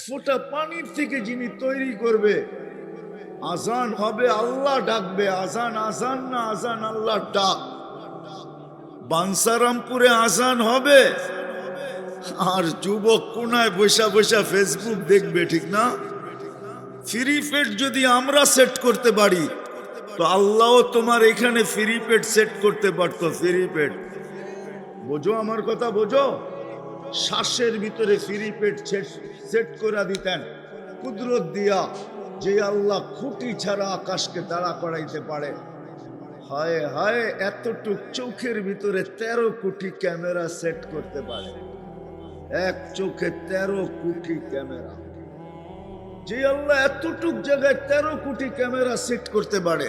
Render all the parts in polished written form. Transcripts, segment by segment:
ফোঁটা পানির থেকে যিনি তৈরি করবে, আজান হবে আল্লাহ ডাকবে, আজান আজান না, আজান আল্লাহ ডাক। বাঞ্ছারামপুরে আজান হবে আর যুবক কোনায় বসা বসা ফেসবুক দেখবে, ঠিক না? ফ্রি পেড যদি আমরা সেট করতে পারি তো আল্লাহ তোমার এখানে ফ্রি পেড সেট করতে পারতো। ফ্রি পেড বোঝো আমার কথা, বোঝো? শ্বাসের ভিতরে ফ্রি পেড সেট করে দিতেন কুদরত দিয়া, যে আল্লাহ খুঁটি ছাড়া আকাশকে দাঁড়া করাইতে পারে। হায় হায়, এতটুক চোখের ভিতরে 13 কোটি ক্যামেরা সেট করতে পারে। এক চোখে 13 কোটি ক্যামেরা। যে আল্লাহ এতটুক জায়গায় 13 কোটি ক্যামেরা সেট করতে পারে,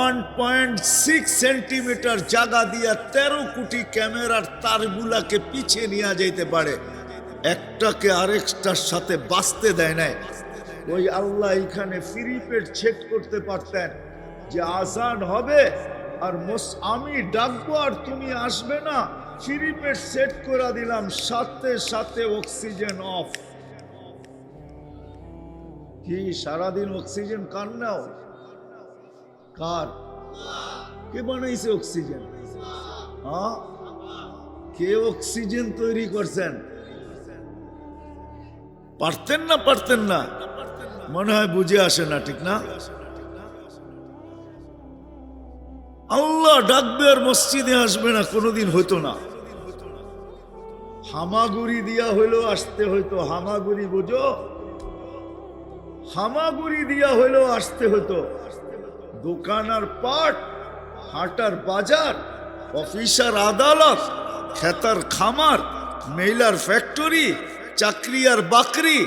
1.6 সেন্টিমিটার জায়গা দিয়া 13 কোটি ক্যামেরার তারগুলাকে পিছিয়ে নিয়ে যাইতে পারে, একটাকে আরেকটার সাথে বাঁচতে দেয় নাই। ওই আল্লাহ এখানে ফ্রি পেড সেট করতে পারতেন যে আজান হবে আর আমি ডাকবো আর তুমি আসবে না, ফ্রি পেড সেট করে দিলাম, সাথে সাথে অক্সিজেন অফ। কি সারাদিন অক্সিজেন কার নাও? কার? কে বানাইছে অক্সিজেন? হ্যাঁ, কে অক্সিজেন তৈরি করছেন? পারতেন না? পারতেন না? মনে হয় বুঝে আসে না, ঠিক না? আল্লাহ ডাকবে আর মসজিদে আসবে না, কোনোদিন হইতো না। হামাগুড়ি দিয়া হইলেও আসতে হইতো। হামাগুড়ি বুঝো? হামাগুড়ি দিয়া হইলেও আসতে হইতো। দোকান আর পাট, হাটার বাজার, অফিস আর আদালত, খেতার খামার, মেইলার ফ্যাক্টরি, চাকরি আর বাকরি,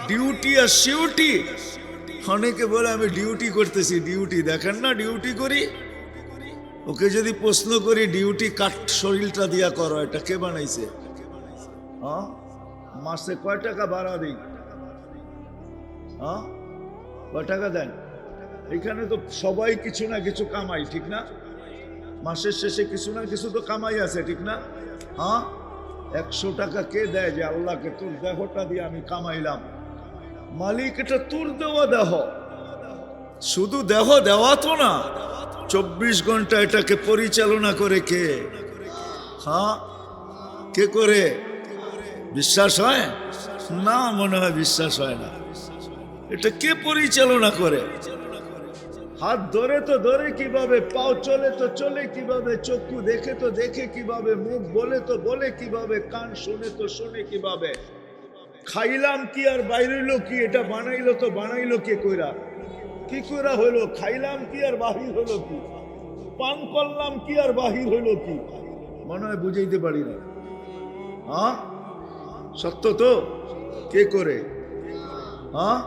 ডিউটি আর সিউটি। অনেকে বলে আমি ডিউটি করতেছি। ডিউটি দেখেন না ডিউটি করি? ওকে যদি প্রশ্ন করি ডিউটি কাট শরীরটা দিয়া করো, এটা কে বানাইছে? হ্যাঁ, মাসে কয় টাকা ভাড়া দিই? হ্যাঁ, কয় টাকা দেন? এখানে তো সবাই কিছু না কিছু কামাই, ঠিক না? মাসের শেষে কিছু না কিছু তো কামাই আছে, ঠিক না? হ্যাঁ, 100 টাকা কে দেয় যে আল্লাহকে তোর দেহটা দিয়ে আমি কামাইলাম? মালিক এটা তোর দেওয়া দেহ। শুধু দেহ দেওয়া তো না, 24 ঘন্টা এটাকে পরিচালনা করে কে? হ্যাঁ, কে করে? বিশ্বাস হয় না? মনে হয় বিশ্বাস হয় না। এটা কে পরিচালনা করে? হাত ধরে তো ধরে কিভাবে, পাও চলে তো চলে কিভাবে, চক্ষু দেখে তো দেখে কিভাবে, মুখ বলে তো বলে কিভাবে, কান শুনে তো শুনে কিভাবে। খাইলাম কি আর বাইরেলো কি, এটা বানাইলো তো বানাইলো কে কইরা? কি কইরা হইলো? খাইলাম কি আর বাহির হলো কি? পান করলাম কি আর বাহির হইলো কি? মনে হয় বুঝাইতে পারি না। হ্যাঁ, সত্য তো? কে করে? হ্যাঁ,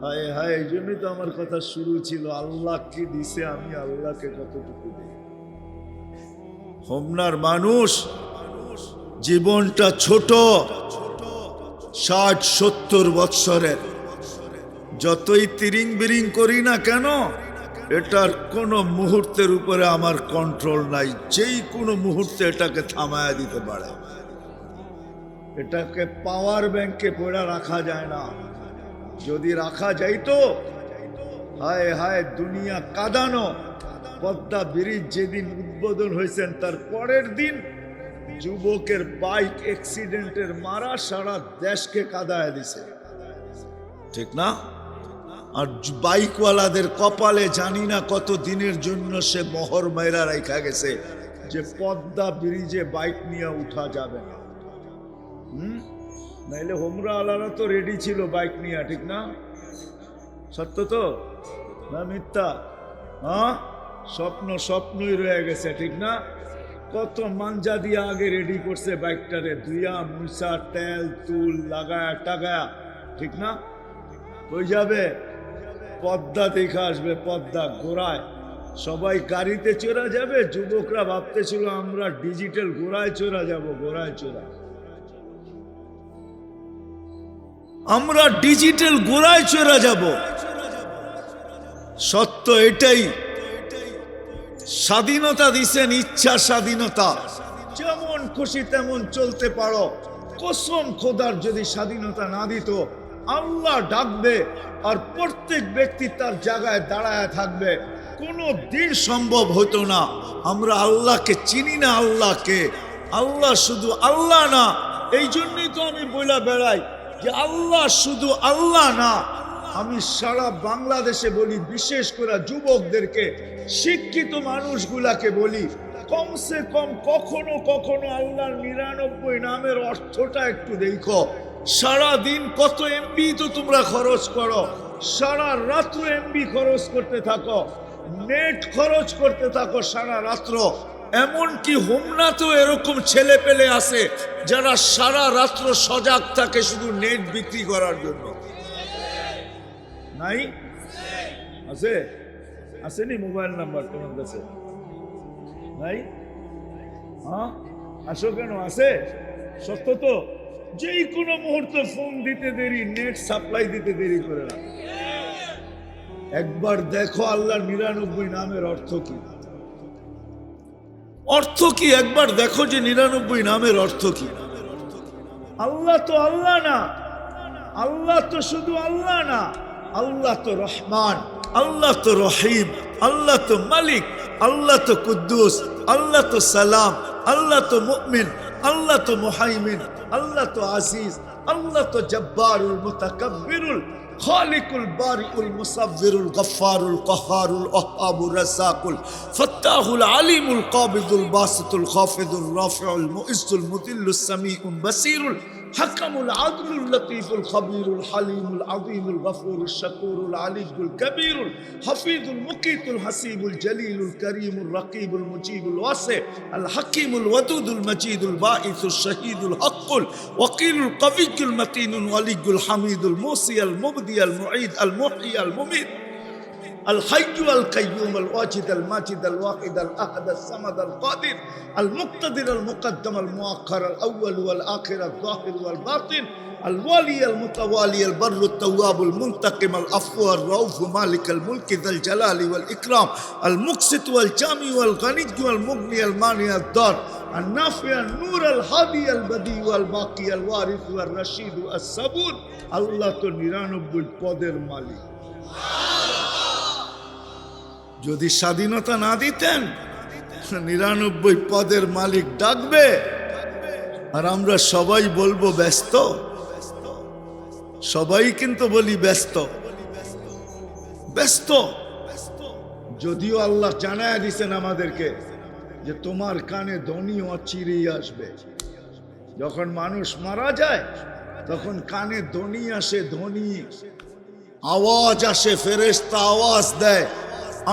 হায় হায়, এই জন্যই তো আমার কথা শুরু ছিল, আল্লাহ কি দিছে আমি আল্লাহকে কতটুকু দিই। হোমনার মানুষ জীবনটা ছোট, 60-70 বৎসরের। যতই তিরিং বিরিং করি না কেন, এটার কোনো মুহূর্তের উপরে আমার কন্ট্রোল নাই। যেই কোনো মুহূর্তে এটাকে থামায়া দিতে পারে। এটাকে পাওয়ার ব্যাংকে পড়ে রাখা যায় না। যদি রাখা যাইতো, হায় হায়, দুনিয়া কাঁদানো। পদ্মা ব্রিজ যেদিন উদ্বোধন হয়েছেন তার পরের দিন যুবকের বাইক অ্যাক্সিডেন্টের মারা সারা দেশকে কাঁদায় দিছে, ঠিক না? আর বাইকওয়ালাদের কপালে জানি না কত দিনের জন্য সে মোহর মাইরা রাখা গেছে যে পদ্মা ব্রিজে বাইক নিয়ে উঠা যাবে না। নাইলে হোমরা আলারা তো রেডি ছিল বাইক নিয়ে, ঠিক না? সত্য তো না মিথ্যা? হ্যাঁ, স্বপ্ন স্বপ্নই রয়ে গেছে, ঠিক না? কত মাঞ্জা দিয়ে আগে রেডি করছে বাইকটারে, ধুইয়া মুসা তেল তুল লাগায়া টাগায়া, ঠিক না? কই যাবে? পদ্মা দেখে আসবে, পদ্মা ঘোড়ায়। সবাই গাড়িতে চড়া যাবে, যুবকরা ভাবতেছিল আমরা ডিজিটাল ঘোড়ায় চড়া যাব। ঘোড়ায় চড়া, আমরা ডিজিটাল ঘোড়ায় চড়া যাব। সত্য এটাই। স্বাধীনতা দিছেন, ইচ্ছা স্বাধীনতা, যেমন খুশি তেমন চলতে পারো, কসম খোদার যদি স্বাধীনতা না দিত, আল্লাহ ডাকবে আর প্রত্যেক ব্যক্তি তার জায়গায় দাঁড়ায় থাকবে, কোনো দিন সম্ভব হতো না। আমরা আল্লাহকে চিনি না। আল্লাহকে, আল্লাহ শুধু আল্লাহ না। এই জন্যই তো আমি বইলা বেড়াই যে আল্লাহ শুধু আল্লাহ না। আমি সারা বাংলাদেশে বলি, বিশেষ করে যুবকদেরকে, শিক্ষিত মানুষগুলাকে বলি, কমসে কম কখনো কখনো আল্লাহর 99 নামের অর্থটা একটু দেখো। সারা দিন কত এমবি তো তোমরা খরচ করো, সারা রাত্র এমবি খরচ করতে থাকো, নেট খরচ করতে থাকো সারা রাত্র। এমনকি হোমনাতেও এরকম ছেলে পেলে আছে যারা সারা রাত্র সজাগ থাকে শুধু নেট বিক্রি করার জন্য। নাই? আছে? আসেনি মোবাইল নাম্বার তোমার কাছে? নাই? হ্যাঁ, আসো কেন? আছে? সত্য তো? যেই কোনো মুহূর্তে ফোন দিতে দেরি, নেট সাপ্লাই দিতে দেরি করে না। একবার দেখো আল্লাহর 99 নামের অর্থ কি। অর্থ কি একবার দেখো যে 99 নামের অর্থ কি। আল্লাহ তো আল্লাহ না, আল্লাহ তো শুধু আল্লাহ না, আল্লাহ তো রহমান, আল্লাহ তো রহিম, আল্লাহ তো মালিক, আল্লাহ তো কুদ্দুস, আল্লাহ তো সালাম, আল্লাহ তো মুমিন, আল্লাহ তো মুহাইমিন, আল্লাহ তো আজিজ, আল্লাহ তো জব্বারুল মুতাকাব্বিরুল খালিকুল বারিউল মুসাব্বিরুল গফফারুল কহারুল ওয়াহাবুর রাসাকুল ফাত্তাহুল আলিমুল কাবিদুল বাসিতুল খাফিদুর রাফিউল মুইজ্জুল মুদিল্লুস সামিউল বাসিরুল হাকামুল আদলুল লতীফুল খবীরুল হালিমুল আযীমুল গফুরুশ শাকুরুল আলিয়ুল কবীরুল হাফিজুল মুকীতুল হাসিবুল জলিলুল করিমুল রকিবুল মুজিবুল ওয়াসি আল হাকিমুল ওয়াদুদুল মজিদুল বাঈসুশ শহীদুল হকুল ওয়াকিলুল কবিয়ুল মতিনুল ওয়ালিয়ুল হামিদুল মুসি আল মুবদি আল মুঈদ আল মুহয়ি আল মুমীত الحي القيوم الواجد الماجد الواحد الأحد الصمد القادر المقتدر المقدم المؤخر الأول والآخر الظاهر والباطن الوالي المتوالي البر التواب المنتقم العفو الرؤوف مالك الملك ذا الجلال والإكرام المقسط والجامع والغني والمغني المانع الضار النافع النور الهادي البديع والباقي الوارث والرشيد الصبور الله تو 99 পদের মালিক। যদি স্বাধীনতা না দিতেন 99 পদের মালিক ডাকবে আর আমরা সবাই বলবো ব্যস্ত। সবাই কিন্তু বলি ব্যস্ত ব্যস্ত। যদিও আল্লাহ জানায় দিয়েছেন আমাদেরকে যে তোমার কানে ধ্বনি অচিরেই আসবে। যখন মানুষ মারা যায় তখন কানে ধ্বনি আসে, ধ্বনি আওয়াজ আসে, ফেরেশতা আওয়াজ দেয়,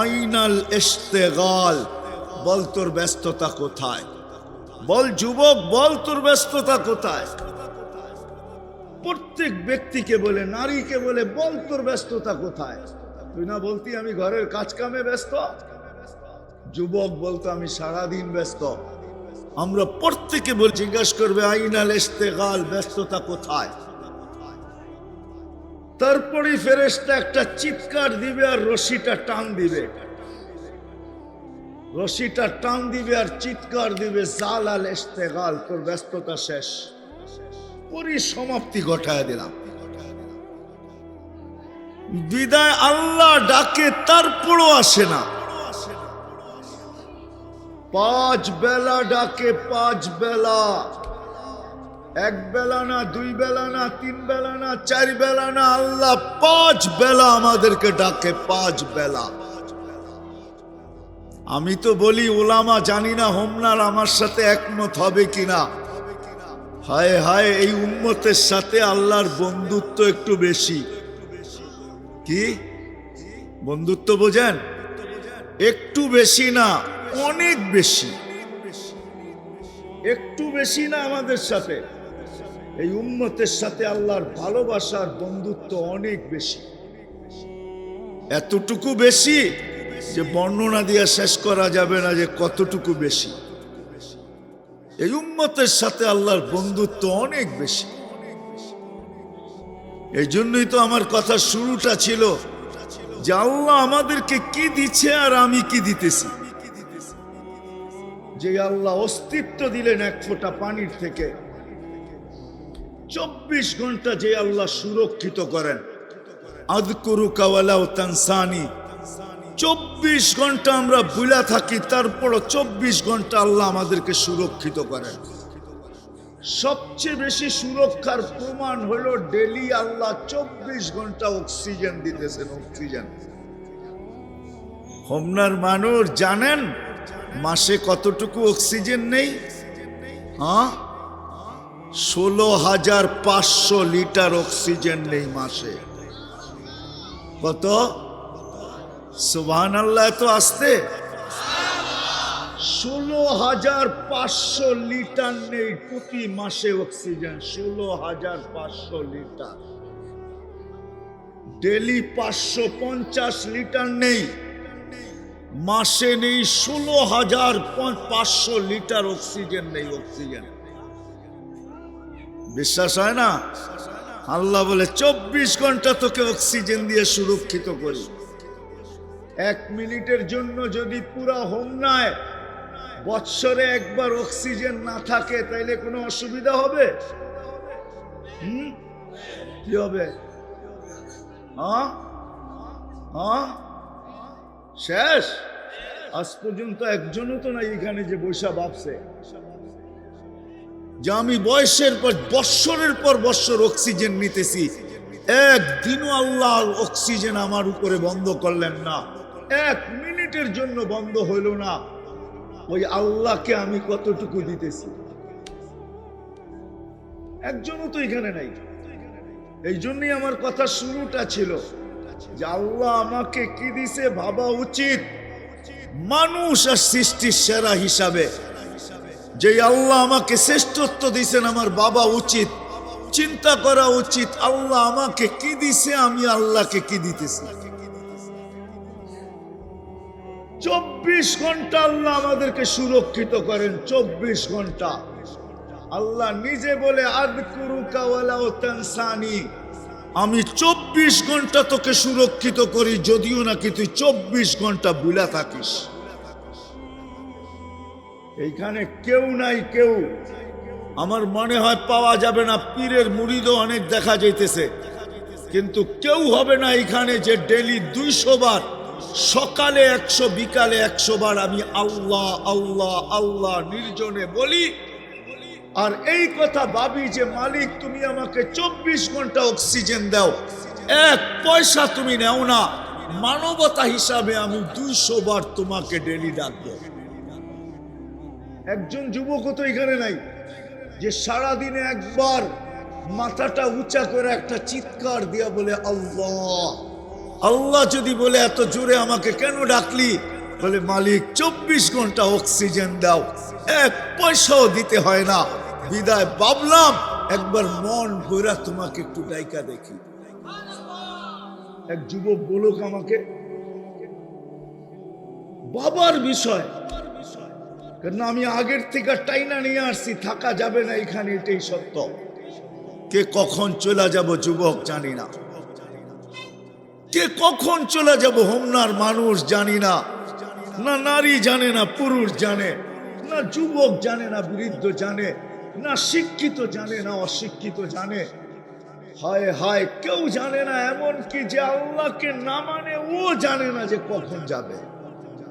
আইনাল ইশতিগাল, বল তোর ব্যস্ততা কোথায়? বল যুবক, বল তোর ব্যস্ততা কোথায়? প্রত্যেক ব্যক্তিকে বলে, নারীকে বলে, বল তোর ব্যস্ততা কোথায়? তুই না বলতি আমি ঘরের কাজ কামে ব্যস্ত? যুবক বলতো আমি সারাদিন ব্যস্ত। আমরা প্রত্যেকে বল, জিজ্ঞাসা করবে আইনাল ইশতিগাল, ব্যস্ততা কোথায়? তারপরে ফেরেশতা একটা চিৎকার দিবে আর রশিটা টান দিবে, রশিটা টান দিবে আর চিৎকার দিবে, জালাল ইশতিগাল, তোর ব্যস্ততা শেষ, পরিসমাপ্তি ঘটায় দিলাম। বিদায় আল্লাহ ডাকে, তারপরও আসে না। 5 বেলা ডাকে, 5 বেলা, 1 বেলা না, 2 বেলা না, 3 বেলা না, 4 বেলা না, আল্লাহ 5 বেলা আমাদেরকে ডাকে, 5 বেলা। আমি তো বলি ওলামা, জানি না হোমনার আমার সাথে একমত হবে কিনা। হায় হায়, এই উম্মতের সাথে আল্লাহর বন্ধুত্ব একটু বেশি। কি বন্ধুত্ব বোঝেন? একটু বেশি না, অনেক বেশি। একটু বেশি না, আমাদের সাথে এই উম্মতের সাথে আল্লাহর ভালোবাসার বন্ধুত্ব অনেক বেশি। এতটুকু বেশি যে বর্ণনা দিয়ে শেষ করা যাবে না যে কতটুকু বেশি। এই উম্মতের সাথে আল্লাহর বন্ধুত্ব অনেক বেশি। এই জন্যই তো আমার কথা শুরুটা ছিল যে আল্লাহ আমাদেরকে কি দিচ্ছে আর আমি কি দিতেছি। যে আল্লাহ অস্তিত্ব দিলেন 1 ফোঁটা পানির থেকে, 24 ঘন্টা যে আল্লাহ সুরক্ষিত করেন, আযকুরুকা ওয়ালাউ তানসানি, 24 ঘন্টা আমরা ভুলা থাকি, তারপরও 24 ঘন্টা আল্লাহ আমাদেরকে সুরক্ষিত করেন। সবচেয়ে বেশি সুরক্ষার প্রমাণ হলো ডেলি আল্লাহ 24 ঘন্টা অক্সিজেন দিতেছেন। অক্সিজেন হোমনার মানুষ জানেন মাসে কতটুকু অক্সিজেন নেই? 16,500 লিটার অক্সিজেন নেই মাসে। কত? সুবহানাল্লাহ, এত আসতে 16,500 লিটার নেই প্রতি মাসে অক্সিজেন। 16,500 লিটার। ডেলি 550 লিটার নেই, মাসে নেই 16,500 লিটার অক্সিজেন নেই। অক্সিজেন বিশ্বাস হয় না? আল্লাহ বলে 24 ঘন্টা তোকে অক্সিজেন দিয়ে সুরক্ষিত করি। 1 মিনিটের জন্য যদি পুরা হোমনায় বৎসরে একবার অক্সিজেন না থাকে তাইলে কোনো অসুবিধা হবে? কি হবে? শেষ। আজ পর্যন্ত একজনও তো নাই এখানে যে বৈশা ভাবছে যে আমি বয়সের পর বৎসরের পর বৎসর অক্সিজেন নিতেছি, একদিনও আল্লাহ অক্সিজেন আমার উপরে বন্ধ করলেন না, 1 মিনিটের জন্য বন্ধ হইল না। ওই আল্লাহকে আমি কতটুকু দিতেছি? একজনও তো এখানে নাই। এই জন্যই আমার কথা শুরুটা ছিল যে আল্লাহ আমাকে কি দিছে ভাবা উচিত। মানুষ আর সৃষ্টির সেরা হিসাবে যে আল্লাহ আমাকে শ্রেষ্ঠত্ব দিছেন, আমার বাবা উচিত চিন্তা করা উচিত আল্লাহ আমাকে কি দিছে, আমি আল্লাহকে কি দিতেছি। 24 ঘন্টা আল্লাহ আমাদেরকে সুরক্ষিত করেন। 24 ঘন্টা আল্লাহ নিজে বলে আযকুরুকা ওয়ালাউ তানসানি, আমি 24 ঘন্টা তোকে সুরক্ষিত করি, যদিও নাকি তুই 24 ঘন্টা ভুলা থাকিস। এইখানে কেউ নাই, কেউ আমার মনে হয় পাওয়া যাবে না। পীরের মুরিদও অনেক দেখা যাইতেছে, কিন্তু কেউ হবে না এখানে যে ডেলি 200 বার, সকালে 100, বিকালে 100 বার আমি আল্লাহ আল্লাহ আল্লাহ নির্জনে বলি। আর এই কথা ভাবি যে মালিক তুমি আমাকে 24 ঘন্টা অক্সিজেন দাও, 1 পয়সা তুমি নেও না, মানবতা হিসাবে আমি 200 বার তোমাকে ডেলি ডাকবো। একজন যুবকও তো এখানে নাই যে সারাদিনে একবার মাথাটা উঁচা করে একটা চিৎকার দিয়া বলে আল্লাহ। আল্লাহ যদি বলে এত জোরে আমাকে কেন ডাকলি, বলে মালিক 24 ঘন্টা অক্সিজেন দাও, 1 পয়সাও দিতে হয় না। বিদায় ভাবলাম একবার মন ভরা তোমাকে একটু ডাইকা দেখি। এক যুবক বলুক আমাকে, বাবার বিষয়, কারণ আমি আগের থেকে টাইনা নিয়ে আসছি, থাকা যাবে না এখানে, এটাই সত্য। কে কখন চলে যাব যুবক জানি না, কে কখন চলে যাব হোমনার মানুষ জানি না, না নারী জানে না পুরুষ জানে, না যুবক জানে না বৃদ্ধ জানে, না শিক্ষিত জানে না অশিক্ষিত জানে। হায় হায়, কেউ জানে না, এমন কি যে আল্লাহকে না মানে ও জানে না যে কখন যাবে,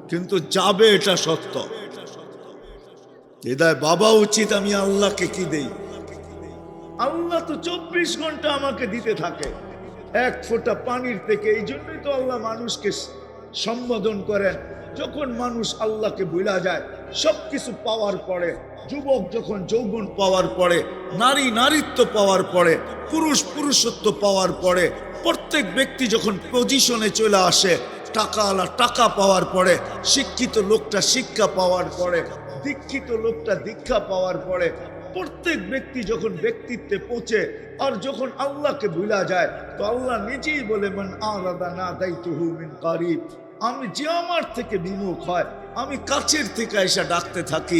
কিন্তু যাবে এটা সত্য। হৃদয় বাবা উচিত আমি আল্লাহকে কি দেই। আল্লাহ তো 24 ঘন্টা আমাকে দিতে থাকে, 1 ফোঁটা পানির থেকে। এই জন্যই তো আল্লাহ মানুষকে সম্বোধন করেন। যখন মানুষ আল্লাহকে ভুলা যায়, সবকিছু পাওয়ার পরে, যুবক যখন যৌবন পাওয়ার পরে, নারী নারীত্ব পাওয়ার পরে, পুরুষ পুরুষত্ব পাওয়ার পরে, প্রত্যেক ব্যক্তি যখন পজিশনে চলে আসে, টাকাওয়ালা টাকা পাওয়ার পরে, শিক্ষিত লোকটা শিক্ষা পাওয়ার পরে, দীক্ষিত লোকটা দীক্ষা পাওয়ার পরে, প্রত্যেক ব্যক্তি যখন ব্যক্তিত্বে পৌঁছে, আর যখন আল্লাহকে ভুলা যায়, তো আল্লাহ নিজেই বলে মান আরাদা নাদাইতুহু মিন কারিব, আমি যে আমার থেকে বিমুখ হয় আমি কাছের থেকে এসে ডাকতে থাকি।